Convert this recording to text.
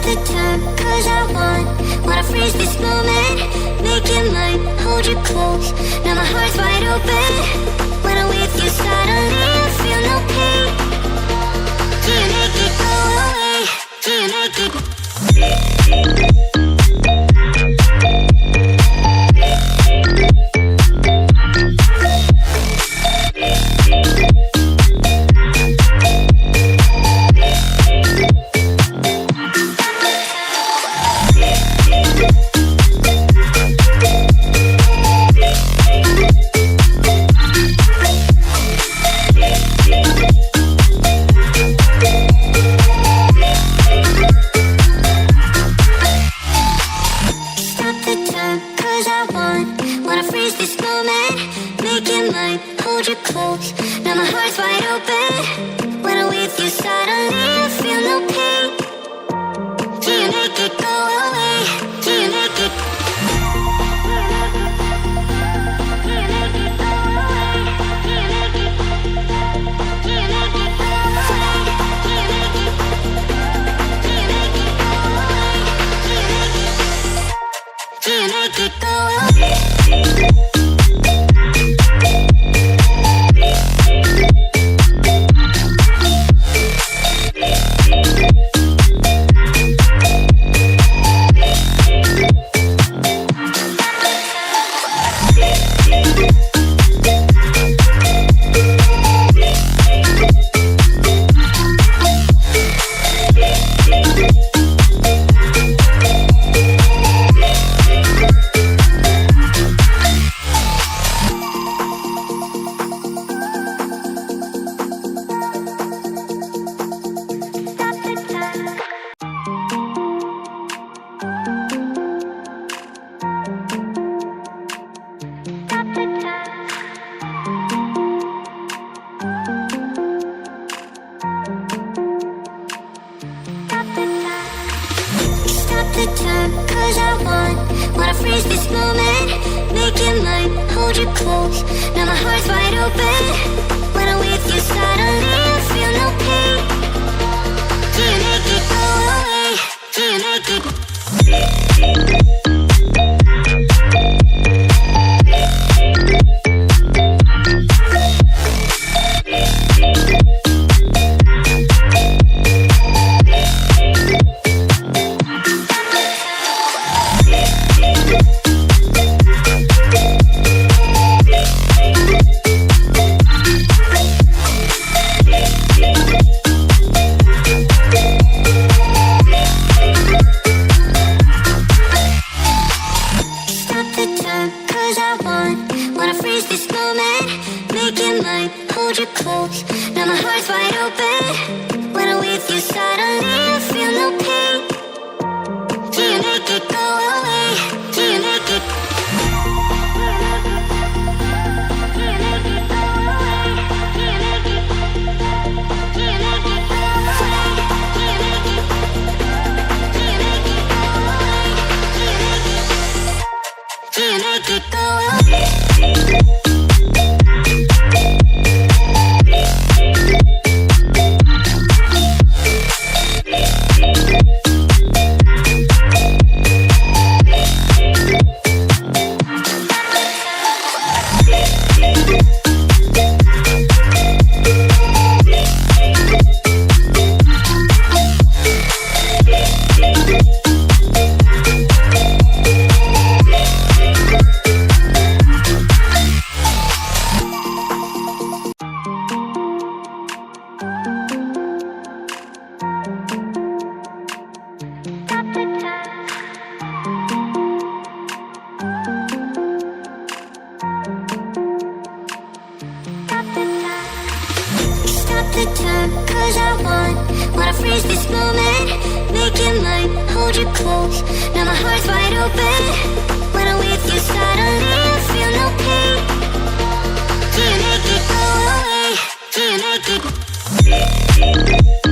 the time, cause I wanna freeze this moment, make it mine, hold you close, now my heart's wide open. When I'm with you suddenly I feel no pain. Do you make it go away? Do you make it? Hold you close, now my heart's wide open. When I'm with you suddenly I feel no pain. Do you make it go away? Do you make it? Do you make it go away? Do you make it? Do you make it go away? Do you make it? Do you make it go away? Do you make it go away? The time, cause I wanna freeze this moment, make it mine, hold you close, now my heart's wide open. When I'm with you suddenly I feel no pain. Do you make it go away? Do you make it? Hold you close, now my heart's wide open. When I'm with you suddenly I feel no pain. Do you make it go away? Do you make it? Do you make it go away? Do you make it? Do you make it go away? Do you make it? Do you make it go away? Do you make it go away? The time, cause I wanna freeze this moment, make it mine, hold you close, now my heart's wide open. When I'm with you suddenly I feel no pain. Do you make it go away? Do you make it?